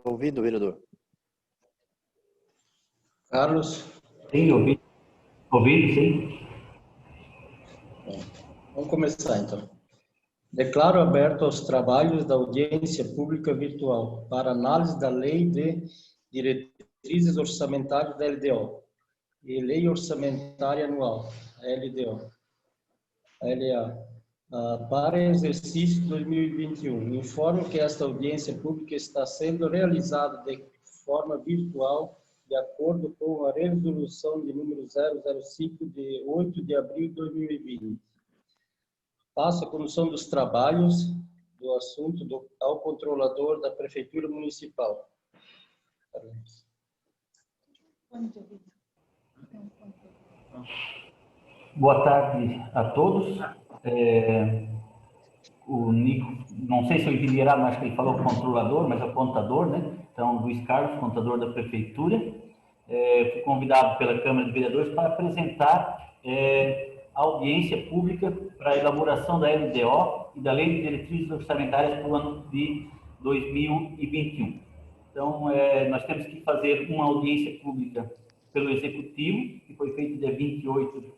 Ouvido, vereador. Carlos? Sim, ouvido. Ouvido, sim. Bom, vamos começar, então. Declaro aberto aos trabalhos da audiência pública virtual para análise da Lei de Diretrizes Orçamentárias da LDO e Lei Orçamentária Anual, a LDO, a LA, para exercício 2021. Informo que esta audiência pública está sendo realizada de forma virtual, de acordo com a resolução de número 005 de 8 de abril de 2020. Passo a condução dos trabalhos do assunto ao controlador da Prefeitura Municipal. Boa tarde a todos. O Nico, não sei se eu entendi errado, mas acho que ele falou controlador, mas é contador, né? Então, Luiz Carlos, contador da Prefeitura. Fui convidado pela Câmara de Vereadores para apresentar a audiência pública para a elaboração da LDO e da Lei de Diretrizes Orçamentárias para o ano de 2021. Então, nós temos que fazer uma audiência pública pelo Executivo, que foi feita dia 28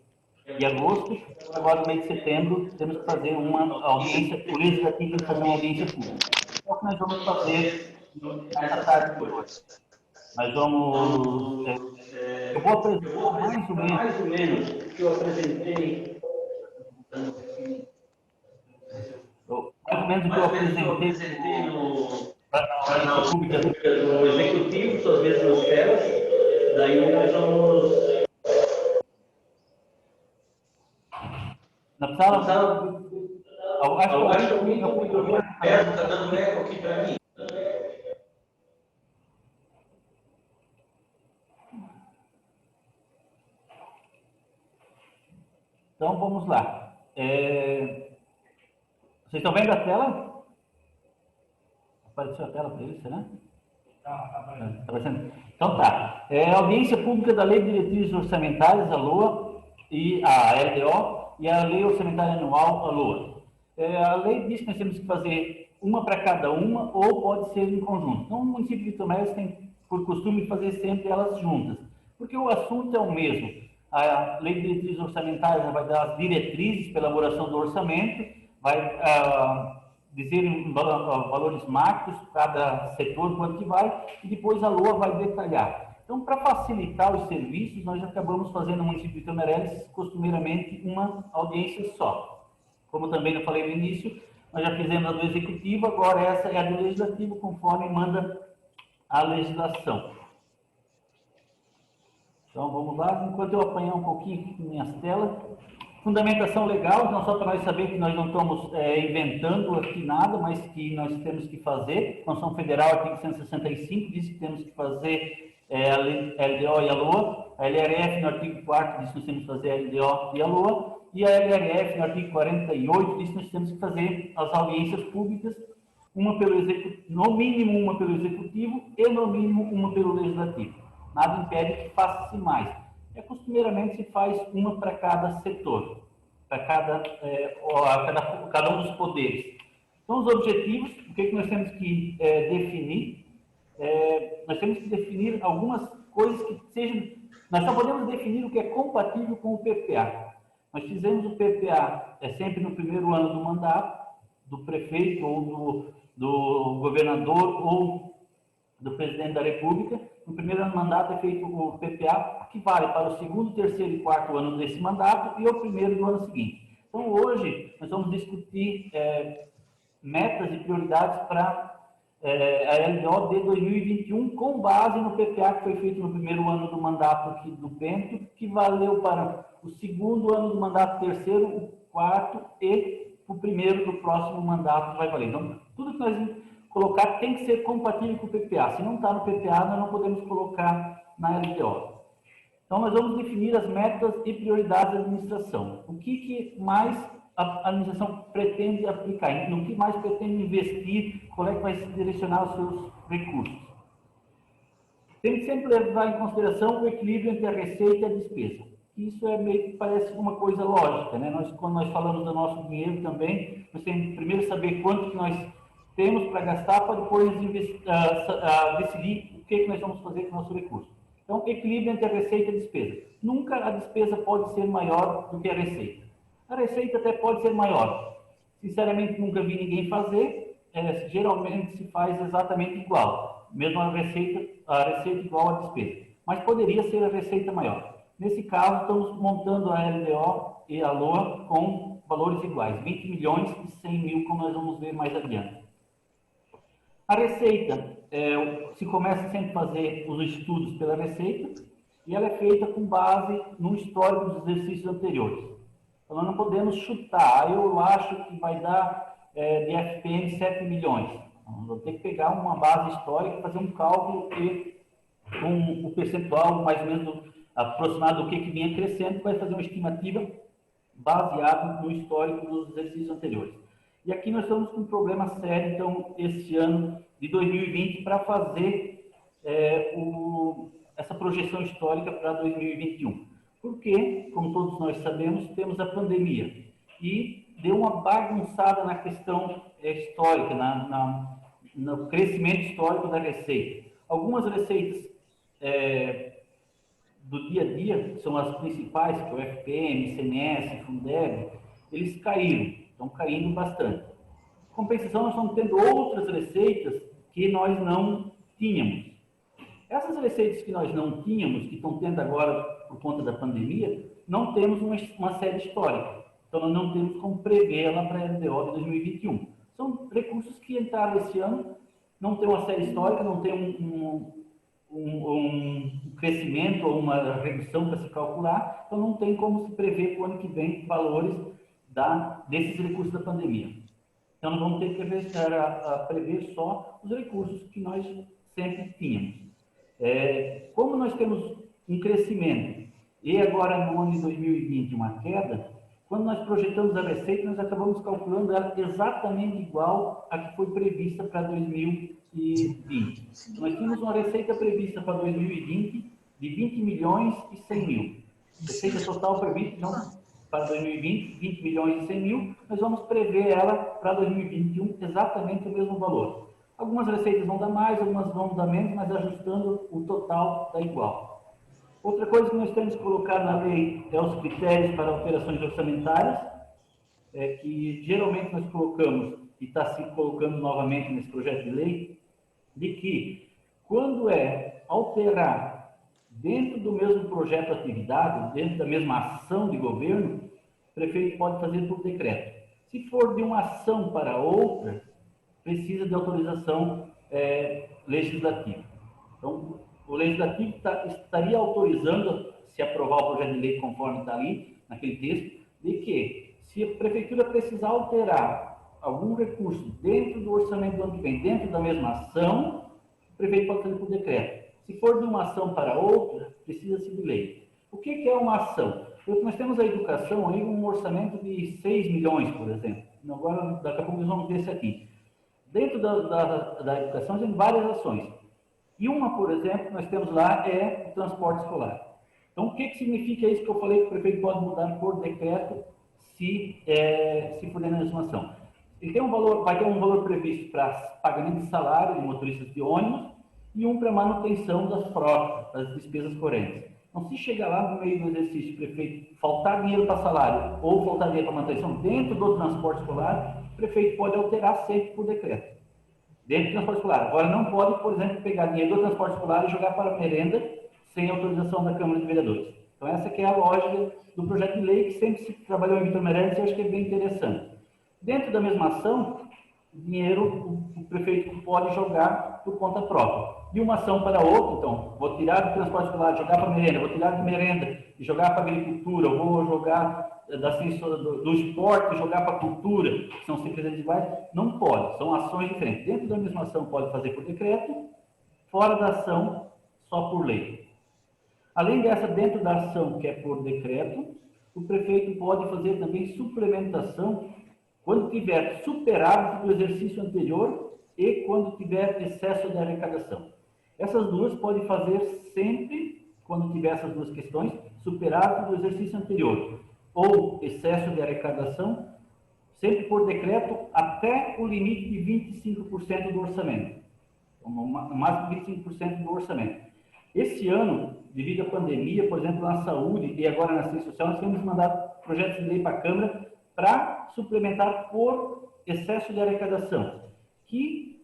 de agosto. Agora, no mês de setembro, temos que fazer uma audiência, o Legislativo tem que fazer uma audiência pública. Então, o que nós vamos fazer nessa tarde de hoje? Nós vamos... eu vou apresentar mais ou menos o que eu apresentei... Mais ou menos o que eu apresentei na audiência pública do Executivo, suas mesmas telas. Daí nós vamos... Na sala... Acho que alguém está muito perto, está dando eco aqui para mim. Então, vamos lá. Vocês estão vendo a tela? Apareceu a tela para eles, né? Está aparecendo. Então, tá. Audiência pública da Lei de Diretrizes Orçamentárias, a LOA, e a LDO, e a Lei Orçamentária Anual, a LOA. A lei diz que nós temos que fazer uma para cada uma, ou pode ser em conjunto. Então, o município de Vitomés tem por costume fazer sempre elas juntas, porque o assunto é o mesmo. A Lei de Diretrizes Orçamentárias vai dar as diretrizes para a elaboração do orçamento, vai dizer em valores macros, cada setor quanto que vai, e depois a LOA vai detalhar. Então, para facilitar os serviços, nós acabamos fazendo no município de Vitomés, costumeiramente, uma audiência só. Como também eu falei no início, nós já fizemos a do Executivo, agora essa é a do Legislativo, conforme manda a legislação. Então, vamos lá. Enquanto eu apanhar um pouquinho aqui com minhas telas. Fundamentação legal, não só para nós saber que nós não estamos inventando aqui nada, mas que nós temos que fazer. Constituição Federal, artigo 165, diz que temos que fazer a LDO e a LOA. A LRF, no artigo 4º, diz que nós temos que fazer a LDO e a LOA. E a LRF, no artigo 48, diz que nós temos que fazer as audiências públicas, uma pelo Executivo, no mínimo uma pelo Executivo e no mínimo uma pelo Legislativo. Nada impede que faça-se mais. Costumeiramente se faz uma para cada setor, para cada um dos poderes. Então, os objetivos, o que nós temos que definir? Nós temos que definir algumas coisas que sejam... Nós só podemos definir o que é compatível com o PPA. Nós fizemos o PPA sempre no primeiro ano do mandato, do prefeito ou do governador ou do presidente da República. No primeiro ano do mandato é feito o PPA, que vale para o segundo, terceiro e quarto ano desse mandato e o primeiro do ano seguinte. Então, hoje, nós vamos discutir metas e prioridades para a LDO de 2021, com base no PPA que foi feito no primeiro ano do mandato aqui do Bento, que valeu para o segundo ano do mandato, terceiro, o quarto e o primeiro do próximo mandato vai valer. Então, tudo que nós colocar tem que ser compatível com o PPA. Se não está no PPA, nós não podemos colocar na LDO. Então, nós vamos definir as metas e prioridades da administração. O que mais a administração pretende aplicar, no que mais pretende investir, qual é que vai direcionar os seus recursos. Tem que sempre levar em consideração o equilíbrio entre a receita e a despesa. Isso meio que parece uma coisa lógica, né? Quando nós falamos do nosso dinheiro também, nós temos que primeiro saber quanto que nós temos para gastar para depois decidir o que nós vamos fazer com o nosso recurso. Então, equilíbrio entre a receita e a despesa. Nunca a despesa pode ser maior do que a receita. A receita até pode ser maior. Sinceramente, nunca vi ninguém fazer. Geralmente se faz exatamente igual. Mesmo a receita igual à despesa. Mas poderia ser a receita maior. Nesse caso, estamos montando a LDO e a LOA com valores iguais. 20 milhões e 100 mil, como nós vamos ver mais adiante. A receita, se começa sempre a fazer os estudos pela receita e ela é feita com base no histórico dos exercícios anteriores. Então, nós não podemos chutar. Eu acho que vai dar de FPM 7 milhões. Então, nós vamos ter que pegar uma base histórica e fazer um cálculo com o percentual mais ou menos aproximado do que vinha crescendo, vai fazer uma estimativa baseada no histórico dos exercícios anteriores. E aqui nós estamos com um problema sério, então, esse ano de 2020, para fazer essa projeção histórica para 2021. Porque, como todos nós sabemos, temos a pandemia. E deu uma bagunçada na questão histórica, no crescimento histórico da receita. Algumas receitas do dia a dia, que são as principais, que é o FPM, ICMS, Fundeb, eles caíram, estão caindo bastante. Em compensação, nós estamos tendo outras receitas que nós não tínhamos. Essas receitas que nós não tínhamos, que estão tendo agora por conta da pandemia, não temos uma série histórica. Então, nós não temos como prevê-la para a LDO de 2021. São recursos que entraram esse ano, não tem uma série histórica, não tem um crescimento ou uma redução para se calcular, então não tem como se prever para o ano que vem valores desses recursos da pandemia. Então, nós vamos ter que prever só os recursos que nós sempre tínhamos. Como nós temos um crescimento e agora no ano de 2020 uma queda, quando nós projetamos a receita, nós acabamos calculando ela exatamente igual à que foi prevista para 2020. Nós tínhamos uma receita prevista para 2020 de 20 milhões e 100 mil. Receita total prevista para 2020, 20 milhões e 100 mil. Nós vamos prever ela para 2021 exatamente o mesmo valor. Algumas receitas vão dar mais, algumas vão dar menos, mas ajustando o total dá igual. Outra coisa que nós temos que colocar na lei é os critérios para operações orçamentárias, que geralmente nós colocamos, e está se colocando novamente nesse projeto de lei, de que quando alterar dentro do mesmo projeto de atividade, dentro da mesma ação de governo, o prefeito pode fazer por decreto. Se for de uma ação para outra, precisa de autorização legislativa. Então, o legislativo estaria autorizando, se aprovar o projeto de lei conforme está ali, naquele texto, de que, se a prefeitura precisar alterar algum recurso dentro do orçamento do ano que vem, dentro da mesma ação, o prefeito pode fazer por decreto. Se for de uma ação para outra, precisa-se de lei. O que é uma ação? Nós temos a educação aí um orçamento de 6 milhões, por exemplo. Agora, daqui a pouco nós vamos ver isso aqui. Dentro da educação, tem várias ações. E uma, por exemplo, nós temos lá o transporte escolar. Então, o que significa isso que eu falei que o prefeito pode mudar por decreto se for dentro da mesma ação? Ele tem vai ter um valor previsto para pagamento de salário de motoristas de ônibus e um para manutenção das frotas, das despesas correntes. Então, se chegar lá no meio do exercício, o prefeito faltar dinheiro para salário ou faltar dinheiro para manutenção dentro do transporte escolar, o prefeito pode alterar sempre por decreto. Dentro do transporte escolar. Agora, não pode, por exemplo, pegar dinheiro do transporte escolar e jogar para a merenda sem autorização da Câmara de Vereadores. Então, essa que é a lógica do projeto de lei que sempre se trabalhou em Vitor Meirelles e eu acho que é bem interessante. Dentro da mesma ação, dinheiro o prefeito pode jogar por conta própria. De uma ação para outra, então, vou tirar do transporte escolar, jogar para a merenda, vou tirar de merenda e jogar para a agricultura, vou jogar do esporte e jogar para a cultura, que são simplesmente iguais, não pode, são ações diferentes. Dentro da mesma ação pode fazer por decreto, fora da ação, só por lei. Além dessa, dentro da ação que é por decreto, o prefeito pode fazer também suplementação quando tiver superávit do exercício anterior e quando tiver excesso de arrecadação. Essas duas podem fazer sempre, quando tiver essas duas questões, superávit do exercício anterior ou excesso de arrecadação, sempre por decreto, até o limite de 25% do orçamento. Então, no máximo 25% do orçamento. Esse ano, devido à pandemia, por exemplo, na saúde e agora na assistência social, nós temos mandado projetos de lei para a Câmara para suplementar por excesso de arrecadação, que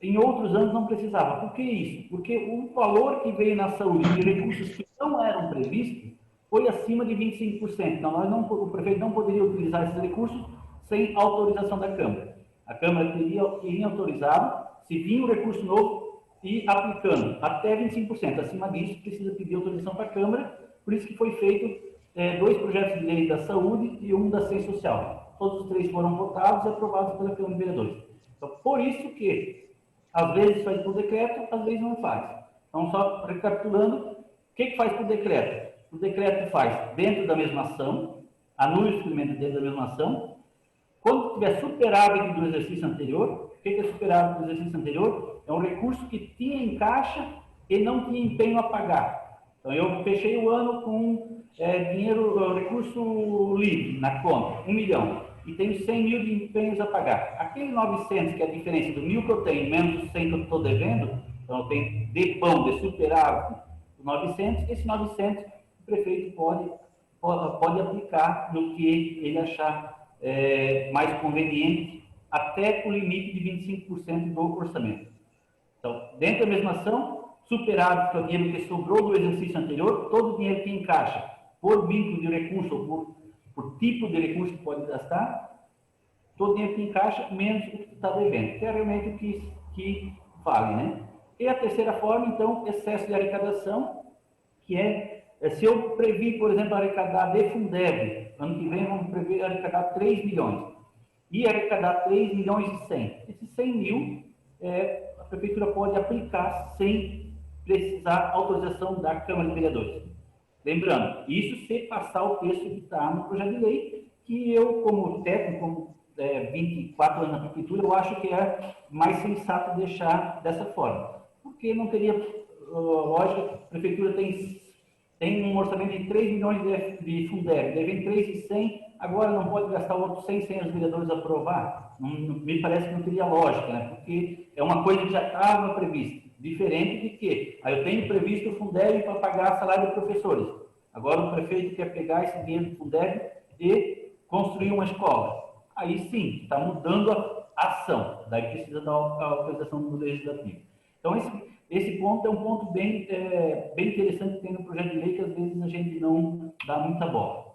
em outros anos não precisava. Por que isso? Porque o valor que veio na saúde de recursos que não eram previstos foi acima de 25%. Então, o prefeito não poderia utilizar esses recursos sem autorização da Câmara. A Câmara teria autorizado, se vir um recurso novo, e aplicando até 25%. Acima disso, precisa pedir autorização para a Câmara, por isso que foi feito 2 projetos de lei da saúde e um da ciência social. Todos os 3 foram votados e aprovados pela Câmara de Vereadores. Então, por isso que, às vezes faz por decreto, às vezes não faz. Então, só recapitulando, o que faz por decreto? O decreto faz dentro da mesma ação, anula o suplemento dentro da mesma ação. Quando tiver superávit do exercício anterior, o que é superávit do exercício anterior? É um recurso que tinha em caixa e não tinha empenho a pagar. Então, eu fechei o ano com recurso livre na conta, 1 milhão, e tenho 100 mil de empenhos a pagar. Aquele 900, que é a diferença do 1.000 que eu tenho, menos os 100 que eu estou devendo, então eu tenho de pão, de superávit, 900, esse 900 o prefeito pode aplicar no que ele achar mais conveniente, até o limite de 25% do orçamento. Então, dentro da mesma ação, superávit, que é o dinheiro que sobrou do exercício anterior, todo o dinheiro que encaixa por vínculo de recurso ou por tipo de recurso que pode gastar, todo o dinheiro que encaixa, menos o que está devendo, que é realmente o que vale, né? E a terceira forma, então, excesso de arrecadação, que se eu previ, por exemplo, arrecadar de Fundeb, ano que vem vamos prever arrecadar 3 milhões, e arrecadar 3 milhões e 100. Esses 100 mil, a Prefeitura pode aplicar sem precisar autorização da Câmara de Vereadores. Lembrando, isso se passar o texto que está no projeto de lei, que eu, como técnico, como 24 anos na Prefeitura, eu acho que é mais sensato deixar dessa forma. Porque não teria lógica, a Prefeitura tem um orçamento de 3 milhões de Fundeb, devem 3.100, agora não pode gastar outros 100 sem os vereadores aprovar. Me parece que não teria lógica, né? Porque é uma coisa que já estava prevista. Diferente de que eu tenho previsto o Fundeb para pagar salário de professores. Agora o prefeito quer pegar esse dinheiro do Fundeb e construir uma escola. Aí sim, está mudando a ação. Daí precisa da autorização do Legislativo. Então esse ponto é um ponto bem interessante que tem no projeto de lei, que às vezes a gente não dá muita bola.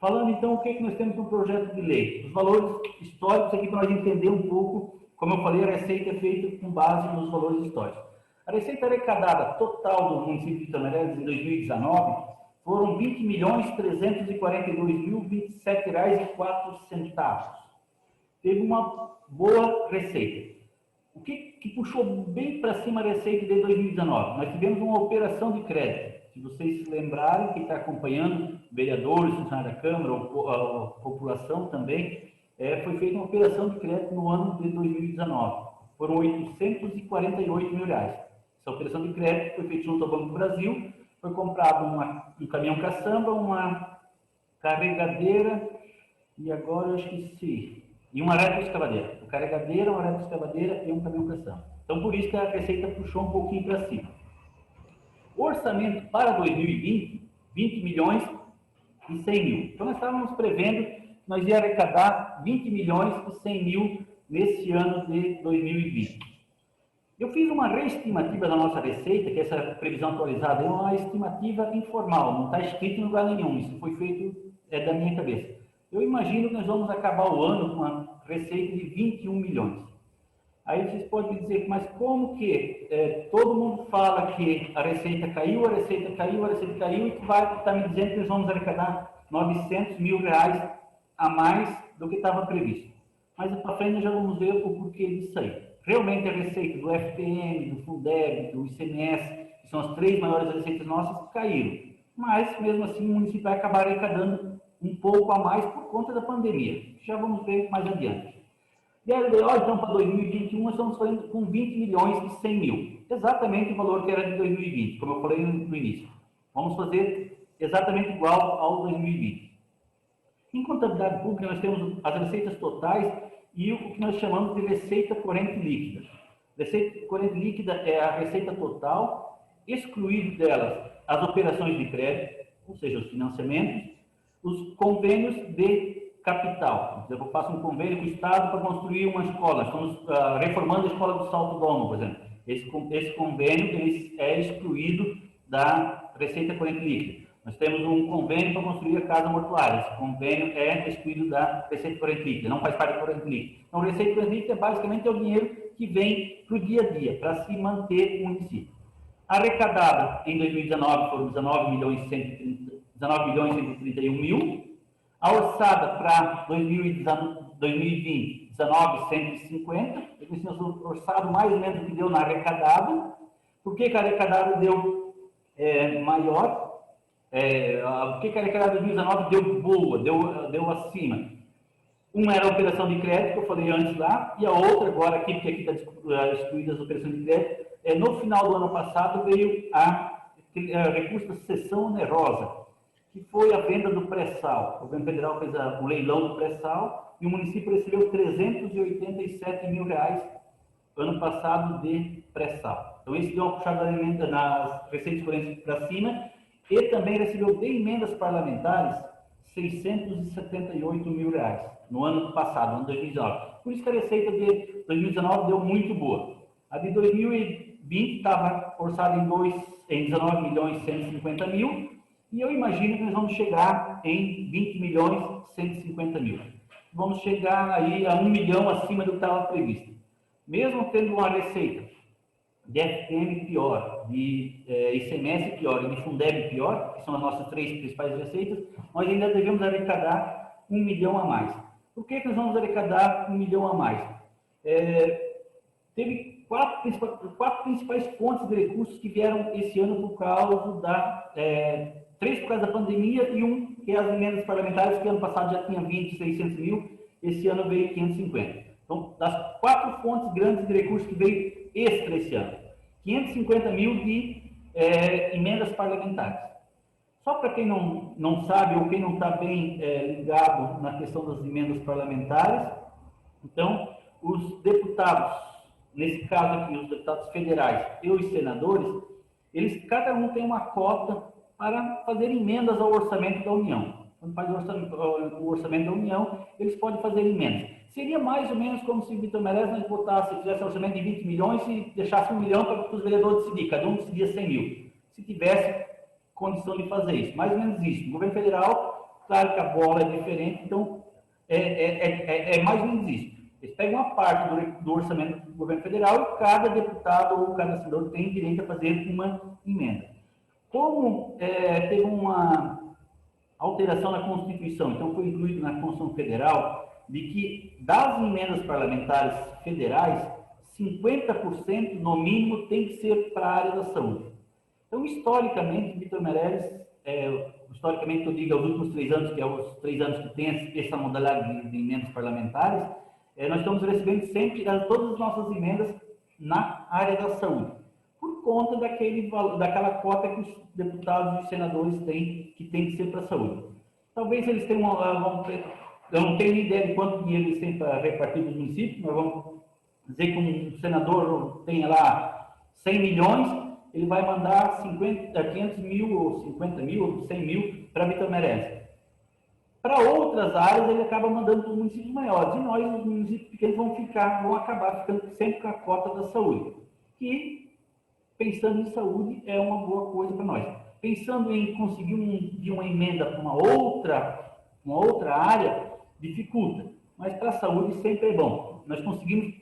Falando então o que nós temos no projeto de lei. Os valores históricos aqui para nós entender um pouco. Como eu falei, a receita é feita com base nos valores históricos. A receita arrecadada total do município de Tamarelas em 2019 foram R$ 20.342.027,04. Teve uma boa receita. O que puxou bem para cima a receita de 2019? Nós tivemos uma operação de crédito. Se vocês se lembrarem, quem está acompanhando, vereadores, funcionários da Câmara, a população também, foi feita uma operação de crédito no ano de 2019. Foram R$ 848 mil. Essa operação de crédito foi feita junto ao Banco do Brasil, foi comprado um caminhão caçamba, uma carregadeira, e agora eu esqueci, e uma retroescavadeira. Uma carregadeira, uma retroescavadeira e um caminhão caçamba. Então, por isso que a receita puxou um pouquinho para cima. O orçamento para 2020, 20 milhões e 100 mil. Então, nós estávamos prevendo que nós ia arrecadar 20 milhões e 100 mil nesse ano de 2020. Eu fiz uma reestimativa da nossa receita, que essa previsão atualizada é uma estimativa informal, não está escrito em lugar nenhum, isso foi feito da minha cabeça. Eu imagino que nós vamos acabar o ano com uma receita de 21 milhões. Aí vocês podem dizer, mas como que todo mundo fala que a receita caiu, a receita caiu, a receita caiu, e que vai estar me dizendo que nós vamos arrecadar 900 mil reais a mais do que estava previsto. Mas para frente já vamos ver o porquê disso aí. Realmente a receita do FPM, do Fundeb, do ICMS, que são as 3 maiores receitas nossas, caíram. Mas, mesmo assim, o município vai acabar arrecadando um pouco a mais por conta da pandemia. Já vamos ver mais adiante. E a LDO, então, para 2021, nós estamos fazendo com 20 milhões e 100 mil. Exatamente o valor que era de 2020, como eu falei no início. Vamos fazer exatamente igual ao 2020. Em contabilidade pública, nós temos as receitas totais e o que nós chamamos de receita corrente líquida. Receita corrente líquida é a receita total, excluído delas as operações de crédito, ou seja, os financiamentos, os convênios de capital. Por exemplo, eu faço um convênio com o Estado para construir uma escola. Estamos reformando a escola do Salto Domo, por exemplo. Esse convênio ele é excluído da receita corrente líquida. Nós temos um convênio para construir a casa mortuária. Esse convênio é excluído da receita corrente líquida, não faz parte da corrente líquida. Então, a receita corrente líquida basicamente é o dinheiro que vem para o dia a dia, para se manter o município. Arrecadado em 2019 foram 19 milhões e 131 mil. A orçada para 2020, 19,150. Esse é o orçado mais ou menos o que deu na arrecadada. Por que a arrecadada deu maior? Por que a arrecadada de 2019 deu boa, deu acima? Uma era a operação de crédito, que eu falei antes lá, e a outra agora aqui, porque aqui está excluída as operações de crédito, no final do ano passado veio a recurso da cessão onerosa, que foi a venda do pré-sal. O governo federal fez o leilão do pré-sal e o município recebeu 387 mil reais ano passado de pré-sal. Então, isso deu uma puxada nas receitas correntes para cima e também recebeu de emendas parlamentares 678 mil reais no ano passado, ano 2019. Por isso que a receita de 2019 deu muito boa. A de 2020 estava orçada em 19 milhões e 150 mil e eu imagino que nós vamos chegar em 20 milhões e 150 mil. Vamos chegar aí a 1 milhão acima do que estava previsto. Mesmo tendo uma receita de FPM pior, de ICMS pior e de Fundeb pior, que são as nossas três principais receitas, nós ainda devemos arrecadar 1 milhão a mais. Por que nós vamos arrecadar 1 milhão a mais? Teve quatro principais fontes de recursos que vieram esse ano por causa três por causa da pandemia e um que é as emendas parlamentares, que ano passado já tinha 600 mil, esse ano veio 550. Então, das quatro fontes grandes de recursos que veio extra esse ano, 550 mil de emendas parlamentares. Só para quem não sabe ou quem não está bem ligado na questão das emendas parlamentares, então, os deputados, nesse caso aqui, os deputados federais e os senadores, cada um tem uma cota para fazer emendas ao orçamento da União. Quando faz o orçamento da União, eles podem fazer emendas. Seria mais ou menos como se o Vitor Meirelles fizesse um orçamento de 20 milhões e deixasse 1 milhão para os vereadores decidirem, cada um decidia 100 mil. Se tivesse condição de fazer isso, mais ou menos isso. No governo federal, claro que a bola é diferente, então é mais ou menos isso. Eles pegam uma parte do orçamento do governo federal e cada deputado ou cada senador tem direito a fazer uma emenda. Como teve uma alteração na Constituição, então foi incluído na Constituição Federal, de que das emendas parlamentares federais, 50% no mínimo tem que ser para a área da saúde. Então, historicamente, Vitor Meirelles, historicamente eu digo aos últimos 3 anos, que é os 3 anos que tem essa modalidade de emendas parlamentares, nós estamos recebendo sempre todas as nossas emendas na área da saúde, por conta daquela cota que os deputados e senadores têm, que tem que ser para a saúde. Talvez eles tenham eu não tenho ideia de quanto dinheiro eles têm para repartir nos municípios, mas vamos dizer que um senador tenha lá 100 milhões, ele vai mandar 500 mil, ou 50 mil, ou 100 mil para Vitor Meirelles. Para outras áreas, ele acaba mandando para os municípios maiores, e nós, os municípios pequenos, vão acabar ficando sempre com a cota da saúde, que, pensando em saúde, é uma boa coisa para nós. Pensando em conseguir uma emenda para uma outra área, dificulta, mas para a saúde sempre é bom. Nós conseguimos,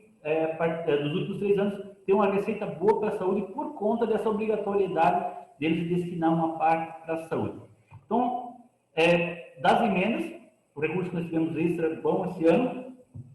nos últimos 3 anos, ter uma receita boa para a saúde por conta dessa obrigatoriedade deles destinar uma parte para a saúde. Então, das emendas, o recurso que nós tivemos extra bom esse ano,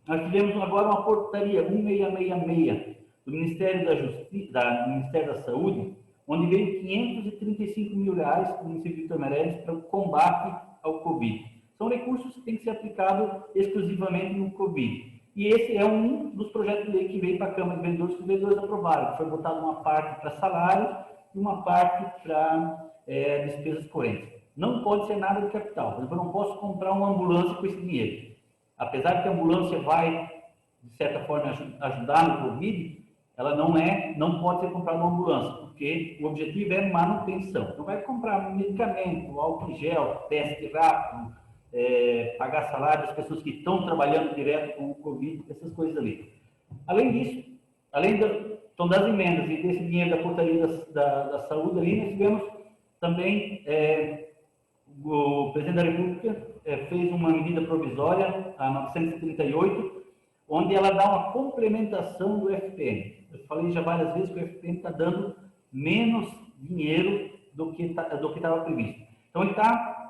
nós tivemos agora uma portaria 1666 do Ministério da Justiça, do Ministério da Saúde, onde veio 535 mil reais para o município de Vitor Meirelles para o combate ao Covid. São recursos que têm que ser aplicados exclusivamente no Covid. E esse é um dos projetos de lei que veio para a Câmara de Vereadores, que os vereadores aprovaram, que foi botada uma parte para salários e uma parte para despesas correntes. não pode ser nada de capital. Por exemplo, eu não posso comprar uma ambulância com esse dinheiro. Apesar que a ambulância vai, de certa forma, ajudar no Covid, ela não pode ser comprada uma ambulância, porque o objetivo é manutenção. Então, vai comprar medicamento, álcool em gel, teste rápido, pagar salário das pessoas que estão trabalhando direto com o Covid, essas coisas ali. Além disso, então, das emendas e desse dinheiro da portaria da saúde ali, nós tivemos também, o presidente da República fez uma medida provisória, a 938, onde ela dá uma complementação do FPM. Eu falei já várias vezes que o FPM está dando menos dinheiro do que estava previsto. Então,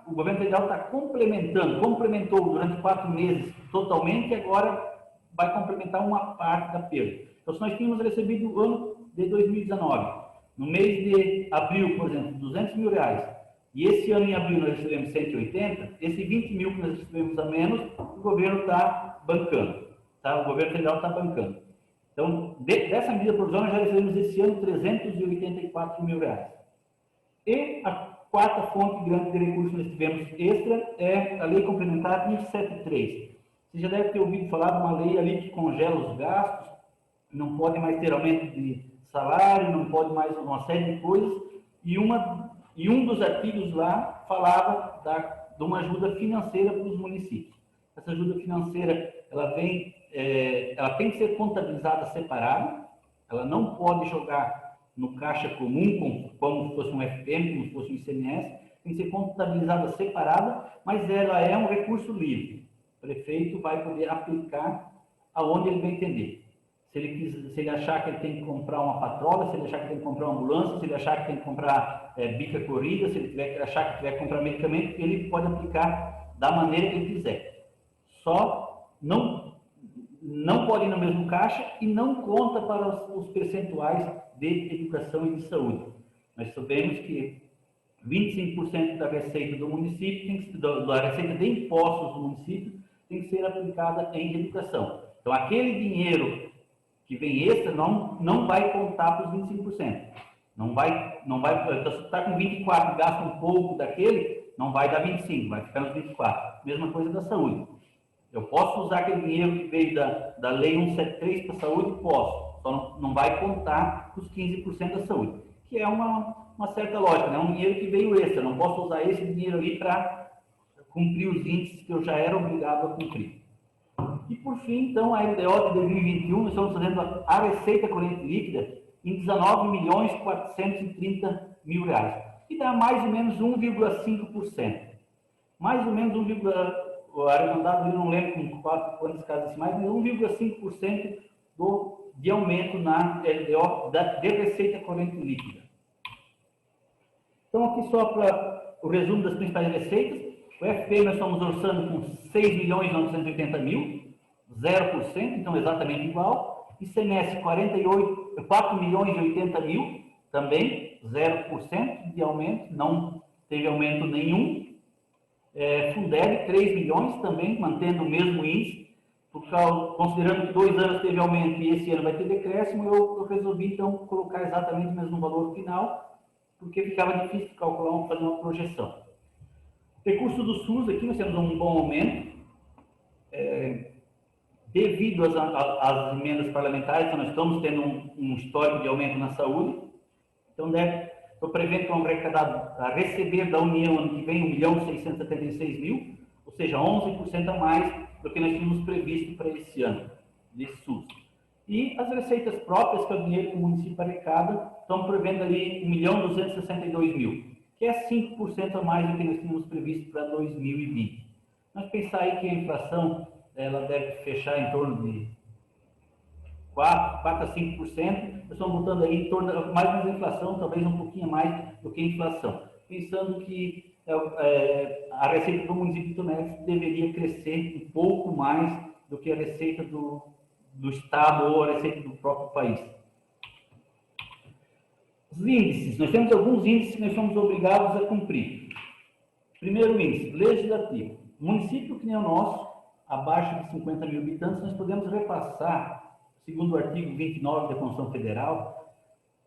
o governo federal está complementou durante 4 meses totalmente, e agora vai complementar uma parte da perda. Então, se nós tínhamos recebido o ano de 2019, no mês de abril, por exemplo, R$200 mil, e esse ano em abril nós recebemos 180, esse 20 mil que nós recebemos a menos, o governo está bancando. Tá? O governo federal está bancando. Então, dessa medida provisória, nós já recebemos esse ano R$384 mil. E a quarta fonte grande de recursos que nós tivemos extra é a Lei Complementar 173. Você já deve ter ouvido falar de uma lei ali que congela os gastos, não pode mais ter aumento de salário, não pode mais uma série de coisas, e um dos artigos lá falava de uma ajuda financeira para os municípios. Essa ajuda financeira, ela tem que ser contabilizada separada, ela não pode jogar no caixa comum, como se fosse um FPM, como se fosse um ICMS, tem que ser contabilizada separada, mas ela é um recurso livre. O prefeito vai poder aplicar aonde ele bem entender. Se ele achar que ele tem que comprar uma patrola, se ele achar que tem que comprar uma ambulância, se ele achar que tem que comprar bica corrida, se ele achar que tiver que comprar medicamento, ele pode aplicar da maneira que ele quiser. Só não pode ir no mesmo caixa e não conta para os percentuais de educação e de saúde. Nós sabemos que 25% da receita do município, da receita de impostos do município, tem que ser aplicada em educação. Então, aquele dinheiro que vem extra não vai contar para os 25%. Não vai, se está com 24, gasta um pouco daquele, não vai dar 25, vai ficar nos 24. Mesma coisa da saúde. Eu posso usar aquele dinheiro que veio da Lei 173 para a saúde? Posso. Só não vai contar os 15% da saúde. Que é uma certa lógica, né? É um dinheiro que veio extra. Não posso usar esse dinheiro ali para cumprir os índices que eu já era obrigado a cumprir. E, por fim, então, a LDO de 2021, nós estamos fazendo a receita corrente líquida em R$19.430.000, que dá mais ou menos 1,5%. Mais ou menos arredondado, eu não lembro com quantas casas decimais, mas 1,5% de aumento na LDO de receita corrente líquida. Então, aqui só para o resumo das principais receitas. O FP nós estamos orçando com 6.980.000, 0%, então exatamente igual. ICMS 4.080.000, também 0% de aumento, não teve aumento nenhum. Fundeb 3 milhões, também mantendo o mesmo índice, considerando que 2 anos teve aumento e esse ano vai ter decréscimo, eu resolvi então colocar exatamente o mesmo valor final, porque ficava difícil de calcular, fazer uma projeção. Recurso do SUS, aqui nós temos um bom aumento, devido às emendas parlamentares, então nós estamos tendo um histórico de aumento na saúde, então estou prevendo que vamos a receber da União ano que vem 1.676.000, ou seja, 11% a mais do que nós tínhamos previsto para esse ano, de SUS. E as receitas próprias, que é o dinheiro que o município arrecada, estão prevendo ali 1.262.000. Que é 5% a mais do que nós tínhamos previsto para 2020. Nós pensar aí que a inflação ela deve fechar em torno de 4 a 5%, nós estamos botando aí em torno de mais ou menos a inflação, talvez um pouquinho mais do que a inflação. Pensando que a receita do município de Tonelli deveria crescer um pouco mais do que a receita do Estado ou a receita do próprio país. Os índices, nós temos alguns índices que nós somos obrigados a cumprir. Primeiro índice, legislativo. Município que nem o nosso, abaixo de 50 mil habitantes, nós podemos repassar, segundo o artigo 29 da Constituição Federal,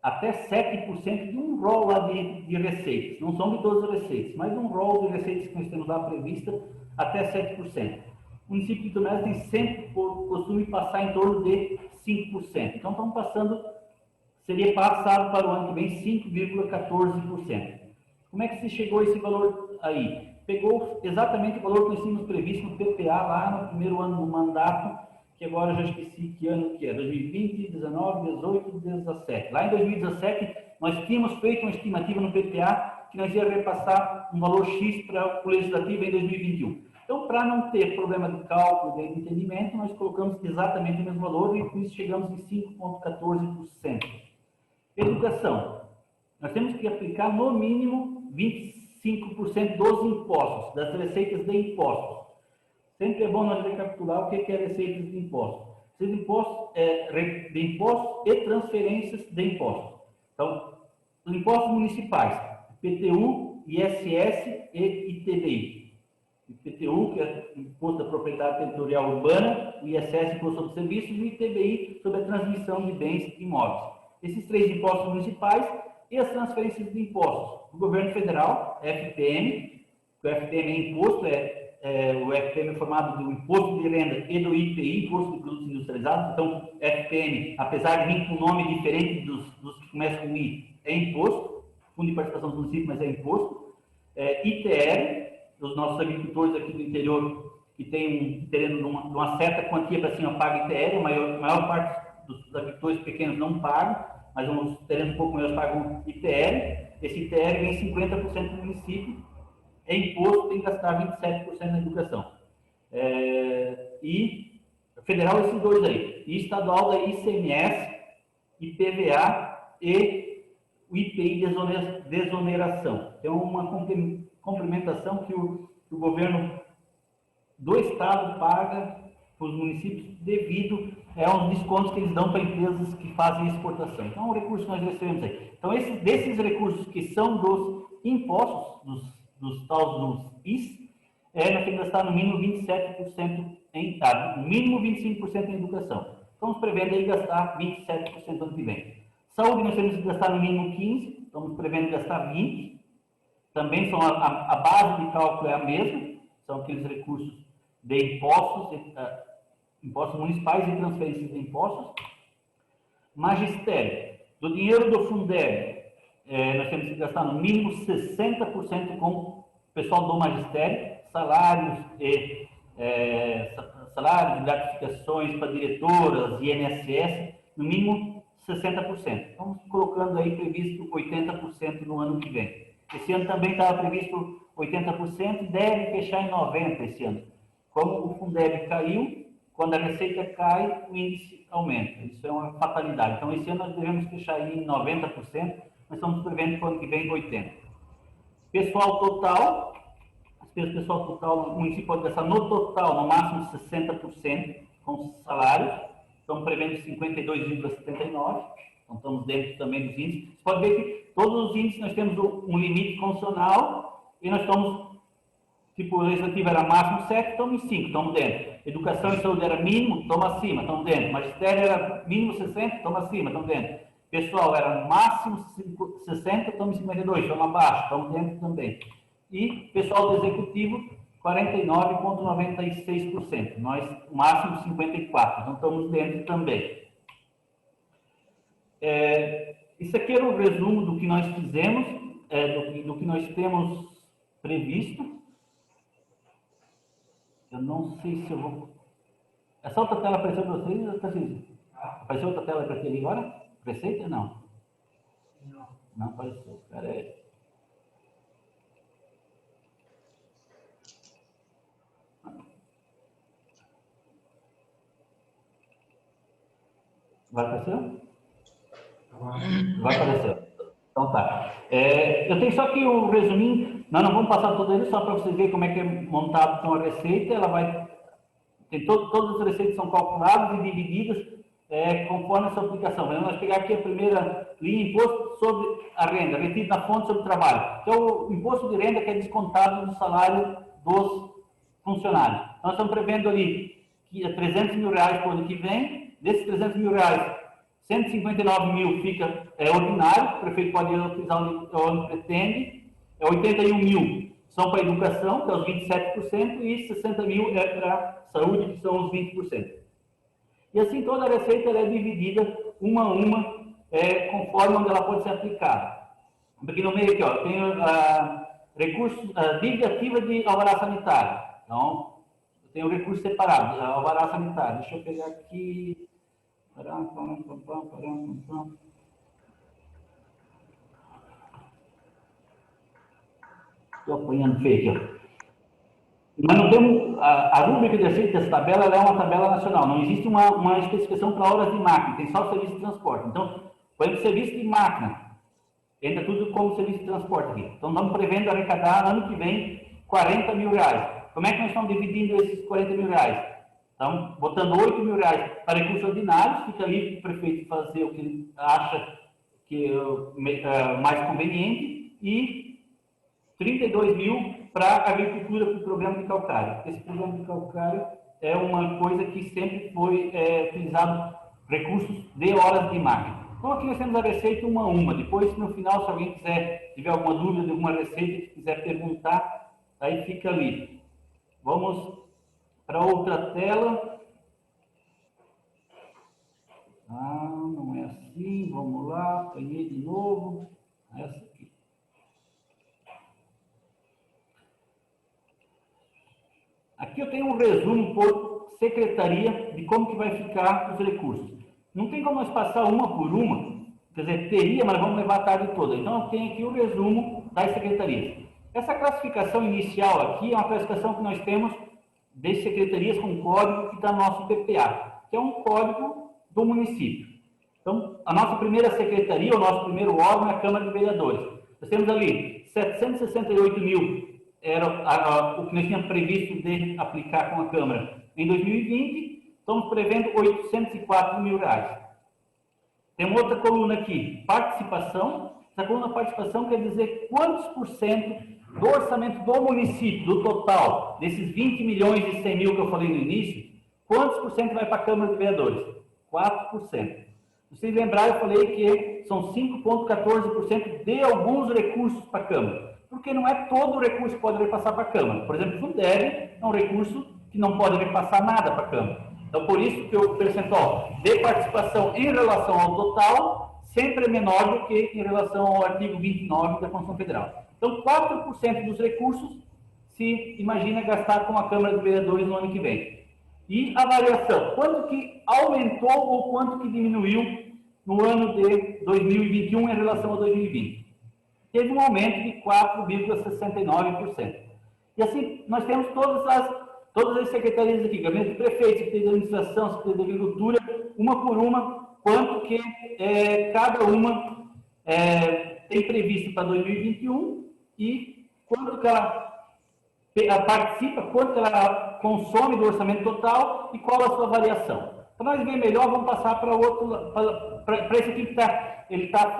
até 7% de um rol lá de receitas. Não são de todas as receitas, mas um rol de receitas que nós temos lá prevista até 7%. O município de Tomé tem sempre por costume passar em torno de 5%. Então, estamos passando, seria passado para o ano que vem 5,14%. Como é que se chegou a esse valor aí? Pegou exatamente o valor que nós tínhamos previsto no PPA lá no primeiro ano do mandato, que agora eu já esqueci que ano que é, 2020, 19, 18, 17. Lá em 2017, nós tínhamos feito uma estimativa no PPA que nós ia repassar um valor X para o Legislativo em 2021. Então, para não ter problema de cálculo, de entendimento, nós colocamos exatamente o mesmo valor e com isso chegamos em 5,14%. Educação. Nós temos que aplicar no mínimo 25% dos impostos, das receitas de impostos. Sempre é bom nós recapitular o que é receitas de impostos. Esses impostos de impostos e transferências de impostos. Então, os impostos municipais, IPTU, ISS e ITBI. IPTU, que é o Imposto da Propriedade Territorial Urbana, o ISS, Imposto sobre Serviços, e o ITBI, sobre a transmissão de bens imóveis. Esses três impostos municipais e as transferências de impostos. O governo federal, FPM, o FPM é imposto, o FPM é formado do Imposto de Renda e do IPI, Imposto de Produtos Industrializados. Então, FPM, apesar de vir com um nome diferente dos que começam com I, é imposto, Fundo de Participação do Município, mas é imposto. ITR, os nossos agricultores aqui do interior, que tem terreno de uma certa quantia para cima, paga ITR, a maior parte dos agricultores pequenos não pagam, mas os terrenos um pouco maiores pagam ITR. Esse ITR vem 50% do município, é imposto, tem que gastar 27% na educação. E federal, esses dois aí. E estadual, da ICMS, IPVA e o IPI desoneração. É uma complementação que o governo do estado paga para os municípios devido aos descontos que eles dão para empresas que fazem exportação. Então, o recurso que nós recebemos aí. Então, desses recursos que são dos impostos, dos IS, nós temos que gastar no mínimo 27% no mínimo 25% em educação. Estamos prevendo aí gastar 27% ano que vem. Saúde, nós temos que gastar no mínimo 15%, estamos prevendo gastar 20%. Também são a base de cálculo é a mesma, são aqueles recursos de impostos, impostos municipais e transferências de impostos. Magistério, do dinheiro do Fundeb, nós temos que gastar no mínimo 60% com o pessoal do magistério, salários e gratificações para diretoras, INSS, no mínimo 60%. Estamos colocando aí previsto 80% no ano que vem. Esse ano também estava previsto 80%, deve fechar em 90% esse ano. Como o Fundeb caiu, quando a receita cai, o índice aumenta. Isso é uma fatalidade. Então, esse ano nós devemos fechar aí em 90%, nós estamos prevendo que o ano que vem 80%. Pessoal total, as despesas pessoal total, o município pode gastar no total, no máximo 60% com salários. Estamos prevendo 52,79%. Então, estamos dentro também dos índices. Você pode ver que todos os índices nós temos um limite constitucional e nós estamos, tipo, o legislativo era máximo 7, estamos em 5, estamos dentro. Educação e saúde era mínimo, estamos acima, estamos dentro. Magistério era mínimo 60, estamos acima, estamos dentro. Pessoal era máximo 60, estamos em 52, estamos abaixo, estamos dentro também. E pessoal do executivo, 49,96%. Nós, máximo 54%, então estamos dentro também. Isso aqui era um resumo do que nós fizemos, do que nós temos previsto. Eu não sei se eu vou... Essa outra tela apareceu para vocês? Apareceu outra tela para aquele agora? Receita? Não. Não apareceu. Espera aí. Vai aparecer? Vai aparecer. Então tá. Eu tenho só aqui o resuminho. Nós não vamos passar todo ele só para vocês verem como é que é montado com a receita. Ela vai... todas as receitas são calculadas e divididas conforme a sua aplicação. Vamos nós pegar aqui a primeira linha, imposto sobre a renda, retido na fonte sobre o trabalho. Que é o imposto de renda que é descontado do salário dos funcionários. Nós estamos prevendo ali que R$300 mil para o ano que vem. Desses R$300 mil, 159 mil fica ordinário, o prefeito pode utilizar onde pretende, 81 mil são para a educação, que é os 27%, e 60 mil é para a saúde, que são os 20%. E assim toda a receita é dividida uma a uma, conforme onde ela pode ser aplicada. Aqui no meio aqui, ó, tem dívida ativa de alvará sanitário. Então, eu tenho o recurso separado, alvará sanitário. Deixa eu pegar aqui. Estou apanhando feio aqui, ó. Mas não temos, a rúbrica de receita dessa tabela é uma tabela nacional, não existe uma especificação para horas de máquina, tem só serviço de transporte. Então, por exemplo, serviço de máquina, entra tudo como serviço de transporte aqui. Então, estamos prevendo arrecadar ano que vem 40 mil reais. Como é que nós estamos dividindo esses 40 mil reais? Então, botando 8 mil reais para recursos ordinários, fica livre para o prefeito fazer o que ele acha que é mais conveniente, e 32 mil para agricultura com o programa de calcário. Esse programa de calcário é uma coisa que sempre foi utilizado recursos de horas de máquina. Então aqui nós temos a receita uma a uma. Depois, no final, se alguém tiver alguma dúvida de alguma receita, quiser perguntar, aí fica ali. Vamos para outra tela. Não é assim. Vamos lá, apanhei de novo. Essa aqui. Aqui eu tenho um resumo por secretaria de como que vai ficar os recursos. Não tem como nós passar uma por uma, quer dizer, teria, mas vamos levar a tarde toda. Então eu tenho aqui o resumo das secretarias. Essa classificação inicial aqui é uma classificação que nós temos de secretarias com código que está no nosso PPA, que é um código do município. Então, a nossa primeira secretaria, o nosso primeiro órgão é a Câmara de Vereadores. Nós temos ali 768 mil. Era o que nós tínhamos previsto de aplicar com a Câmara em 2020, estamos prevendo 804 mil reais. Tem uma outra coluna aqui, participação. Essa coluna participação quer dizer quantos por cento do orçamento do município, do total, desses 20 milhões e 100 mil que eu falei no início, quantos por cento vai para a Câmara de Vereadores? 4%. Se vocês lembrarem, eu falei que são 5,14% de alguns recursos para a Câmara. Porque não é todo o recurso que pode repassar para a Câmara. Por exemplo, o Fundeb é um recurso que não pode repassar nada para a Câmara. Então, por isso que o percentual de participação em relação ao total sempre é menor do que em relação ao artigo 29 da Constituição Federal. Então, 4% dos recursos se imagina gastar com a Câmara de Vereadores no ano que vem. E a variação, quanto que aumentou ou quanto que diminuiu no ano de 2021 em relação a 2020? Teve um aumento de 4,69%. E assim, nós temos todas as secretarias aqui, gabinete de prefeito, secretaria de administração, secretaria de agricultura, uma por uma, quanto que cada uma tem previsto para 2021 e quanto que ela participa, quanto que ela consome do orçamento total e qual a sua variação. Para nós ver melhor, vamos passar para esse aqui que ele está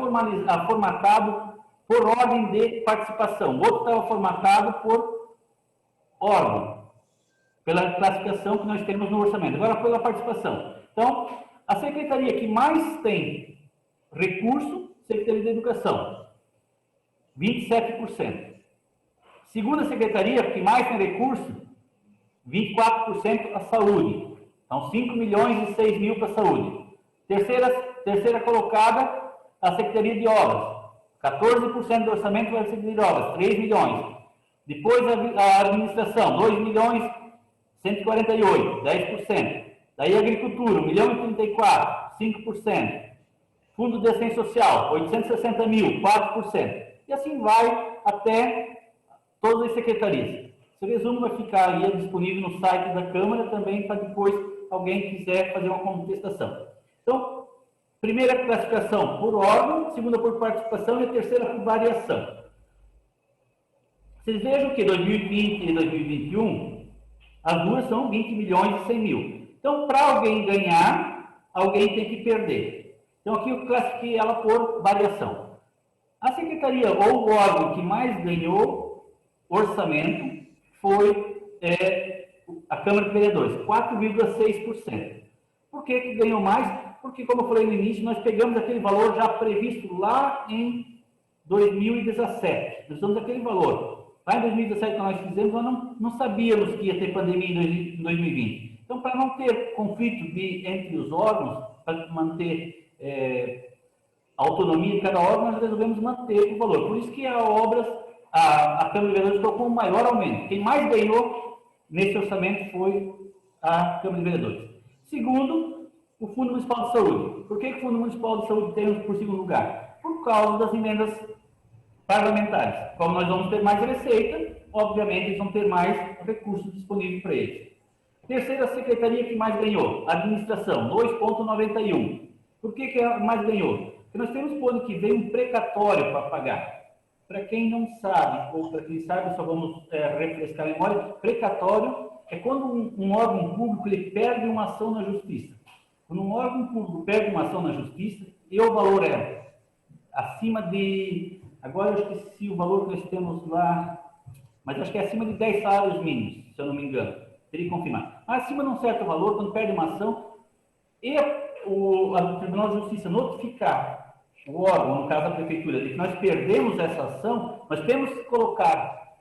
formatado por ordem de participação. O outro estava formatado por órgão, pela classificação que nós temos no orçamento. Agora, pela participação. Então, a secretaria que mais tem recurso, Secretaria de Educação, 27%. Segunda secretaria que mais tem recurso, 24% a saúde. Então, 5 milhões e 6 mil para a saúde. Terceira colocada, a Secretaria de Obras. 14% do orçamento vai ser de obras, 3 milhões. Depois a administração, 2 milhões 148, 10%. Daí a agricultura, 1 milhão e 34, 5%. Fundo de assistência social, 860 mil, 4%. E assim vai até todas as secretarias. Esse resumo vai ficar ali disponível no site da Câmara também para depois alguém quiser fazer uma contestação. Então, primeira classificação por órgão, segunda por participação e a terceira por variação. Vocês vejam que 2020 e 2021, as duas são 20 milhões e 100 mil. Então, para alguém ganhar, alguém tem que perder. Então, aqui eu classifiquei ela por variação. A secretaria ou o órgão que mais ganhou orçamento foi a Câmara de Vereadores, 4,6%. Por que ganhou mais? porque, como eu falei no início, nós pegamos aquele valor já previsto lá em 2017. Nós usamos aquele valor. Lá em 2017, quando nós fizemos, nós não sabíamos que ia ter pandemia em 2020. Então, para não ter conflito entre os órgãos, para manter a autonomia de cada órgão, nós resolvemos manter o valor. Por isso que a Câmara de Vereadores ficou com o maior aumento. Quem mais ganhou nesse orçamento foi a Câmara de Vereadores. Segundo, o Fundo Municipal de Saúde. Por que o Fundo Municipal de Saúde tem por segundo lugar? Por causa das emendas parlamentares. Como nós vamos ter mais receita, obviamente eles vão ter mais recursos disponíveis para eles. Terceira secretaria que mais ganhou, administração, 2,91. Por que a mais ganhou? Porque nós temos para o ano que vem um precatório para pagar. Para quem não sabe, ou para quem sabe, só vamos refrescar a memória, precatório é quando um órgão público ele perde uma ação na justiça. Quando um órgão público perde uma ação na justiça, e o valor é acima de... Agora eu esqueci o valor que nós temos lá, mas acho que é acima de 10 salários mínimos, se eu não me engano. Teria que confirmar. Mas acima de um certo valor, quando perde uma ação, e o Tribunal de Justiça notificar o órgão, no caso a Prefeitura, de que nós perdemos essa ação, nós temos que colocar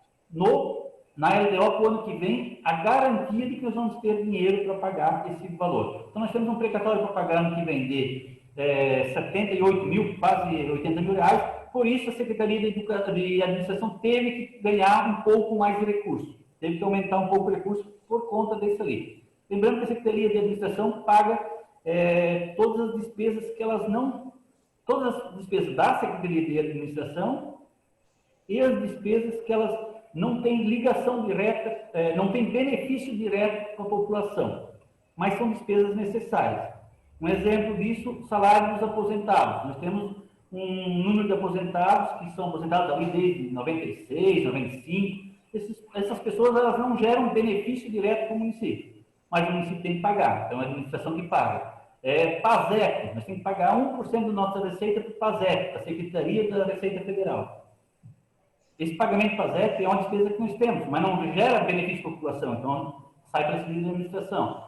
na LDO para o ano que vem a garantia de que nós vamos ter dinheiro para pagar esse valor. Então nós temos um precatório para pagar ano que vem de 78 mil, quase 80 mil reais. Por isso a Secretaria de Administração teve que ganhar um pouco mais de recurso. Teve que aumentar um pouco o recurso por conta desse ali. Lembrando que a Secretaria de Administração paga todas as despesas que elas não... Todas as despesas da Secretaria de Administração e as despesas que elas não têm ligação direta, não têm benefício direto com a população, mas são despesas necessárias. Um exemplo disso, salário dos aposentados. Nós temos um número de aposentados que são aposentados ali desde 96, 95. Essas pessoas elas não geram benefício direto para o município, mas o município tem que pagar, então é a administração que paga. PASEP, nós temos que pagar 1% da nossa receita para o PASEP, a Secretaria da Receita Federal. Esse pagamento PASEP é uma despesa que nós temos, mas não gera benefício para a população, então sai para a Secretaria da Administração.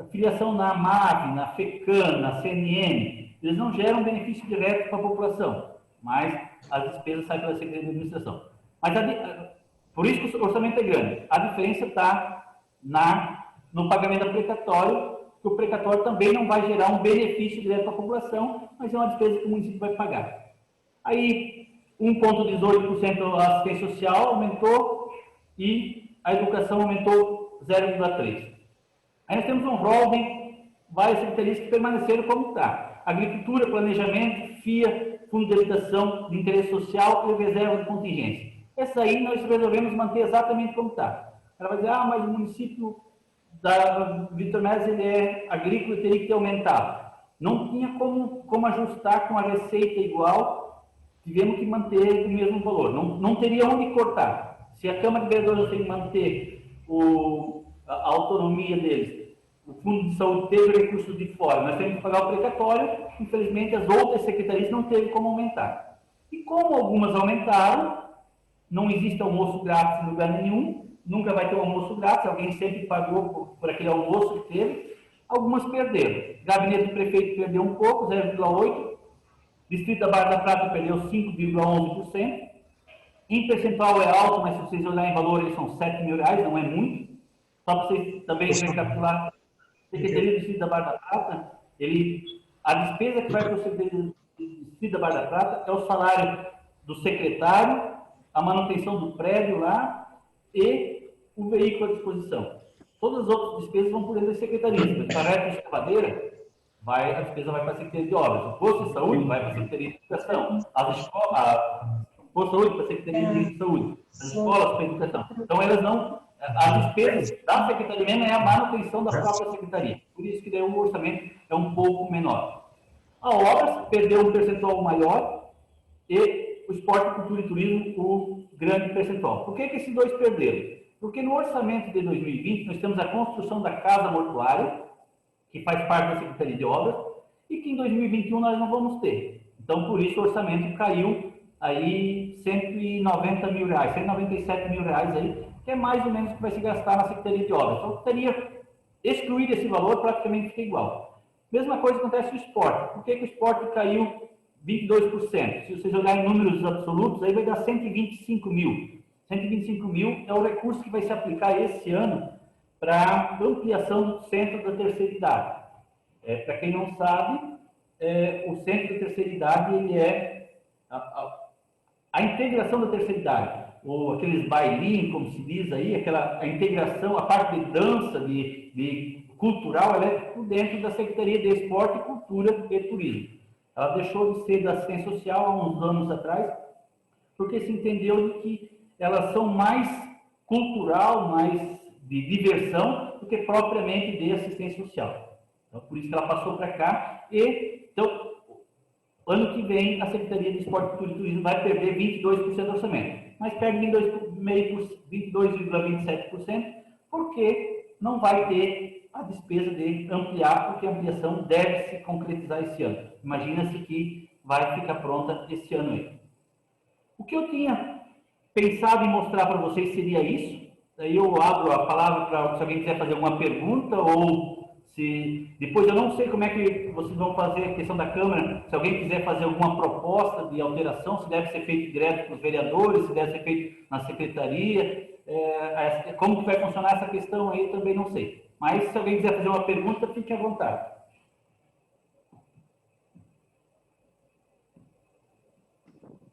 Filiação na AMAV, na FECAM, na CNN, eles não geram benefício direto para a população, mas as despesas saem pela Secretaria de Administração. Mas por isso que o orçamento é grande. A diferença está no pagamento da precatório, que o precatório também não vai gerar um benefício direto para a população, mas é uma despesa que o município vai pagar. Aí, 1,18% a assistência social aumentou e a educação aumentou 0,3%. Aí nós temos um rol de várias secretarias que permaneceram como está. Agricultura, planejamento, FIA, Fundo de Habitação, de Interesse Social e Reserva de Contingência. Essa aí nós resolvemos manter exatamente como está. Ela vai dizer, mas o município da Vitor Mezes ele é agrícola e teria que ter aumentado. Não tinha como ajustar com a receita igual, tivemos que manter o mesmo valor. Não teria onde cortar. Se a Câmara de Vereadores tem que manter a autonomia deles, o Fundo de Saúde teve recursos de fora, nós temos que pagar o precatório, infelizmente as outras secretarias não teve como aumentar. E como algumas aumentaram, não existe almoço grátis em lugar nenhum, nunca vai ter um almoço grátis, alguém sempre pagou por aquele almoço que teve, algumas perderam. Gabinete do prefeito perdeu um pouco, 0,8%, Distrito da Barra da Prata perdeu 5,11%, em percentual é alto, mas se vocês olharem em valor, eles são 7 mil reais, não é muito. Só para vocês também recapitular, a Secretaria do Distrito da Barra da Prata, a despesa que vai para o Secretaria do Distrito da Barra da Prata é o salário do secretário, a manutenção do prédio lá e o veículo à disposição. Todas as outras despesas vão por dentro da secretaria. Mas para a escavadeira, a despesa vai para a Secretaria de Obras. O posto de saúde vai para a Secretaria de Educação. O posto de saúde para a Secretaria de Saúde. As escolas para a educação. Então, elas não... As despesas da Secretaria mesmo é a manutenção da própria Secretaria. Por isso que daí o orçamento é um pouco menor. A Obras perdeu um percentual maior e o Esporte, Cultura e Turismo, o grande percentual. Por que esses dois perderam? Porque no orçamento de 2020 nós temos a construção da Casa Mortuária, que faz parte da Secretaria de Obras, e que em 2021 nós não vamos ter. Então, por isso, o orçamento caiu aí 190 mil reais, 197 mil reais aí, que é mais ou menos o que vai se gastar na Secretaria de Obras. Então, teria excluído esse valor, praticamente fica igual. Mesma coisa acontece no esporte. Por que o esporte caiu 22%? Se você jogar em números absolutos, aí vai dar 125 mil. 125 mil é o recurso que vai se aplicar esse ano para ampliação do centro da terceira idade. Para quem não sabe, o centro da terceira idade ele é a integração da terceira idade, ou aqueles bailinhos, como se diz aí, a integração, a parte de dança, de cultural, ela é por dentro da Secretaria de Esporte, Cultura e Turismo. Ela deixou de ser da assistência social há uns anos atrás, porque se entendeu de que elas são mais cultural, mais de diversão, do que propriamente de assistência social. Então, por isso que ela passou para cá. Então, ano que vem, a Secretaria de Esporte, Cultura e Turismo vai perder 22% do orçamento, mas perde 22,27%, porque não vai ter a despesa de ampliar, porque a ampliação deve se concretizar esse ano. Imagina-se que vai ficar pronta esse ano aí. O que eu tinha pensado em mostrar para vocês seria isso. Daí eu abro a palavra para se alguém quiser fazer alguma pergunta, ou se depois eu não sei como é que vocês vão fazer a questão da Câmara, se alguém quiser fazer alguma proposta de alteração, se deve ser feito direto para os vereadores, se deve ser feito na secretaria, como que vai funcionar essa questão aí, eu também não sei. Mas se alguém quiser fazer uma pergunta, fique à vontade.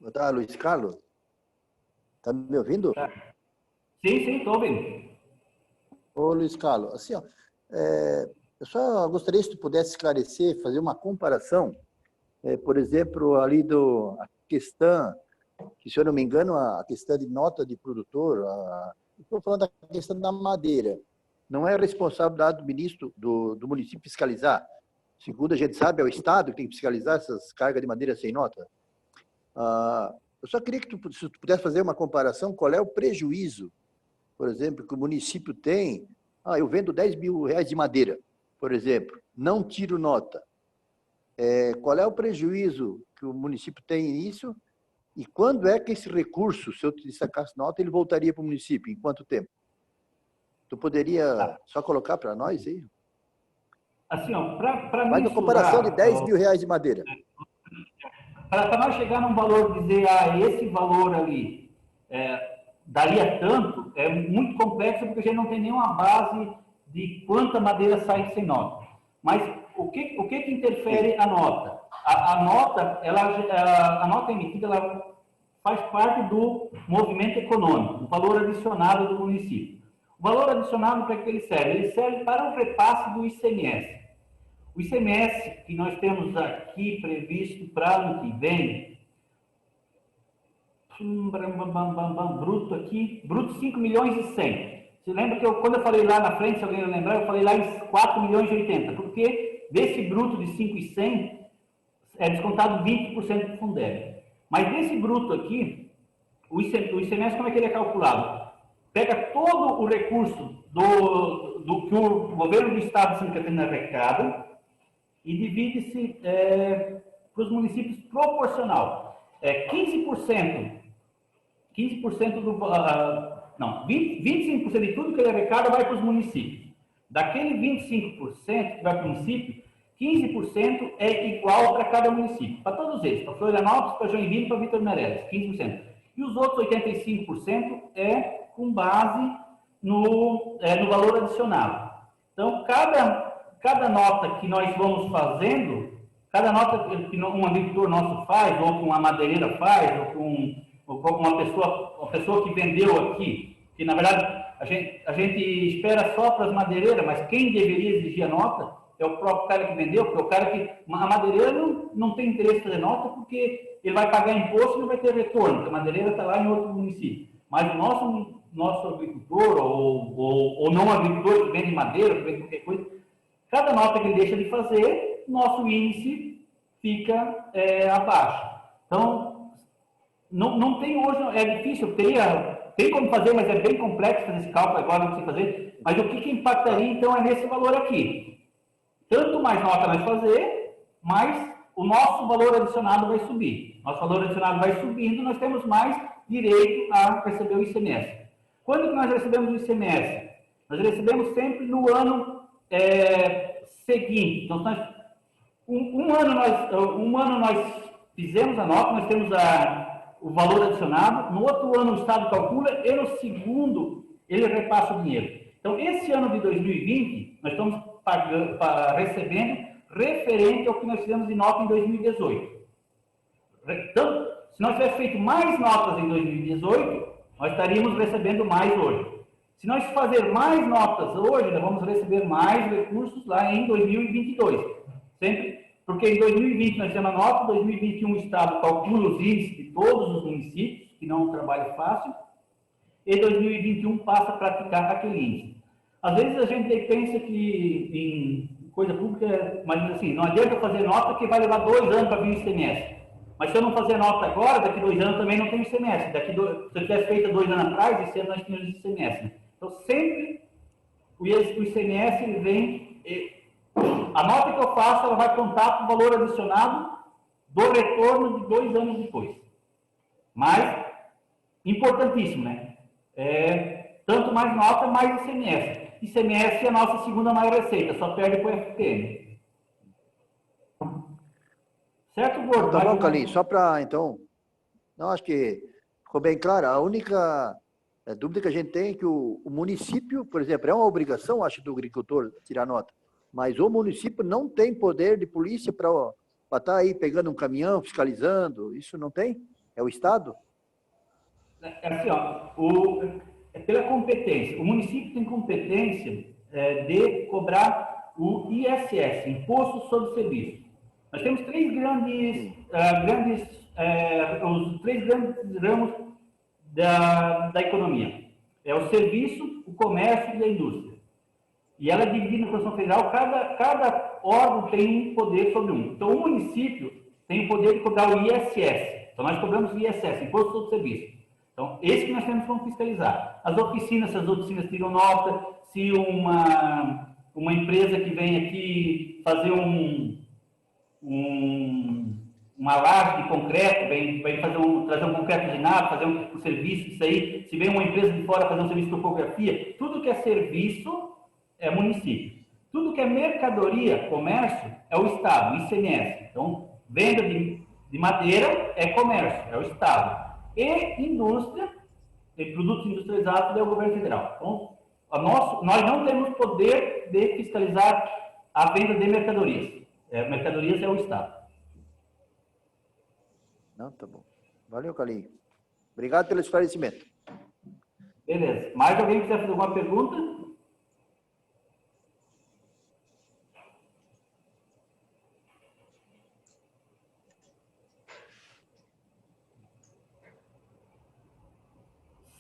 Boa tarde, Luiz Carlos. Está me ouvindo? Tá. Sim, estou ouvindo. Ô, Luiz Carlos, assim, ó, eu só gostaria se tu pudesse esclarecer, fazer uma comparação, por exemplo, ali a questão, que se eu não me engano, a questão de nota de produtor, estou falando da questão da madeira, não é responsabilidade do ministro do município fiscalizar. Segundo a gente sabe, é o Estado que tem que fiscalizar essas cargas de madeira sem nota. Eu só queria que se tu pudesse fazer uma comparação, qual é o prejuízo, por exemplo, que o município tem. Eu vendo 10 mil reais de madeira, por exemplo, não tiro nota. Qual é o prejuízo que o município tem nisso? E quando é que esse recurso, se eu sacasse nota, ele voltaria para o município? Em quanto tempo? Tu poderia só colocar para nós aí? Assim, ó, para faz uma comparação de 10 mil reais de madeira. Para nós chegar num valor, dizer, esse valor ali daria tanto, é muito complexo, porque a gente não tem nenhuma base de quanta madeira sai sem nota. Mas o que interfere a nota? A nota emitida, ela faz parte do movimento econômico, do valor adicionado do município. O valor adicionado, para que ele serve? Ele serve para o repasse do ICMS. O ICMS que nós temos aqui previsto para ano que vem, bruto aqui, bruto 5 milhões e 100. Você lembra que quando eu falei lá na frente, se alguém lembrar, eu falei lá em 4 milhões e 80, porque desse bruto de 5 e 100 é descontado 20% do Fundeb. Mas desse bruto aqui, o ICMS, como é que ele é calculado? Pega todo o recurso do que o governo do estado de Santa Catarina arrecada e divide-se para os municípios proporcional. 15% do... 25% de tudo que ele arrecada vai para os municípios. Daquele 25% que vai para o município, 15% é igual para cada município. Para todos eles, para Florianópolis, para Joinville e para Vitor Meirelles, 15%. E os outros 85% é com base no valor adicionado. Então, cada nota que nós vamos fazendo, cada nota que um agricultor nosso faz, ou que uma madeireira faz, ou com uma pessoa que vendeu aqui, que na verdade a gente espera só para as madeireiras, mas quem deveria exigir a nota é o próprio cara que vendeu, porque o cara que... A madeireira não tem interesse em fazer nota, porque ele vai pagar imposto e não vai ter retorno, porque a madeireira está lá em outro município. Mas o nosso agricultor, ou não agricultor que vende madeira, que vende qualquer coisa, cada nota que ele deixa de fazer, nosso índice fica abaixo. Então, não tem hoje, é difícil, tem como fazer, mas é bem complexo fazer esse cálculo, agora não sei fazer, mas o que impactaria, então, é nesse valor aqui. Tanto mais nota nós fazer, mais o nosso valor adicionado vai subir. Nosso valor adicionado vai subindo, nós temos mais direito a receber o ICMS. Quando que nós recebemos o ICMS? Nós recebemos sempre no ano seguinte. Então, Um ano nós fizemos a nota, nós temos o valor adicionado, no outro ano o Estado calcula e no segundo ele repassa o dinheiro. Então, esse ano de 2020, nós estamos recebendo referente ao que nós fizemos de nota em 2018. Então, se nós tivéssemos feito mais notas em 2018, nós estaríamos recebendo mais hoje. Se nós fazer mais notas hoje, nós vamos receber mais recursos lá em 2022. Sempre, porque em 2020 nós temos a nota, em 2021 o Estado calcula os índices de todos os municípios, que não é um trabalho fácil, e 2021 passa a praticar aquele índice. Às vezes a gente pensa que em coisa pública, mas assim, não adianta fazer nota que vai levar 2 anos para vir o ICMS. Mas se eu não fazer nota agora, daqui 2 anos também não tem ICMS. Se eu tivesse feito 2 anos atrás, esse ano nós tínhamos ICMS. Então, sempre o ICMS ele vem... A nota que eu faço, ela vai contar com o valor adicionado do retorno de 2 anos depois. Mas, importantíssimo, né? Tanto mais nota, mais ICMS. ICMS é a nossa segunda maior receita, só perde para o FPM. Certo, Gordo? Tá bom, Carlinhos, só para, então... Não, acho que ficou bem claro. A única dúvida que a gente tem é que o município, por exemplo, é uma obrigação, acho, do agricultor tirar nota, mas o município não tem poder de polícia para estar aí pegando um caminhão, fiscalizando, isso não tem? É o Estado? Assim, ó, pela competência, o município tem competência de cobrar o ISS, Imposto sobre Serviço. Nós temos os 3 grandes ramos da economia. É o serviço, o comércio e a indústria. E ela é dividida na Constituição Federal, cada órgão tem um poder sobre um. Então, o município tem o poder de cobrar o ISS. Então, nós cobramos o ISS, Imposto sobre Serviço. Então, esse que nós temos como fiscalizar. As oficinas, se as oficinas tiram nota, se uma empresa que vem aqui fazer uma laje de concreto, vem trazer um concreto usinado, fazer um serviço, isso aí, se vem uma empresa de fora fazer um serviço de topografia, tudo que é serviço é município. Tudo que é mercadoria, comércio, é o Estado, ICMS. Então, venda de madeira é comércio, é o Estado. E indústria, de produtos industrializados, é o governo federal. Então, nós não temos poder de fiscalizar a venda de mercadorias. Mercadorias é o Estado. Não, tá bom. Valeu, Carlinhos. Obrigado pelo esclarecimento. Beleza. Mais alguém quiser fazer alguma pergunta?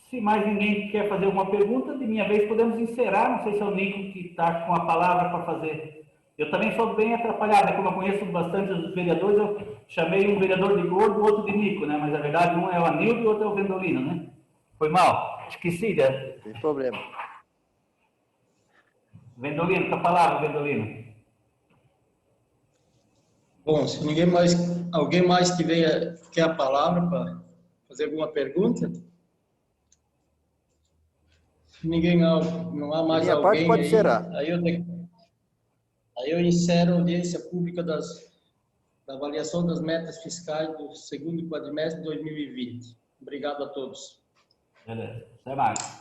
Se mais ninguém quer fazer alguma pergunta, de minha vez podemos encerrar. Não sei se é o Nico que está com a palavra para fazer. Eu também sou bem atrapalhado, né? Como eu conheço bastante os vereadores, eu chamei um vereador de Gordo, o outro de Nico, né? Mas na verdade um é o Anildo e o outro é o Vendolino, né? Foi mal, esqueci, né? Sem problema. Vendolino, com a palavra, Vendolino. Bom, se alguém mais quer a palavra para fazer alguma pergunta? Se ninguém não há mais Minha alguém parte pode aí, encerrar. Aí eu encerro a audiência pública da avaliação das metas fiscais do segundo quadrimestre de 2020. Obrigado a todos. Beleza, até mais.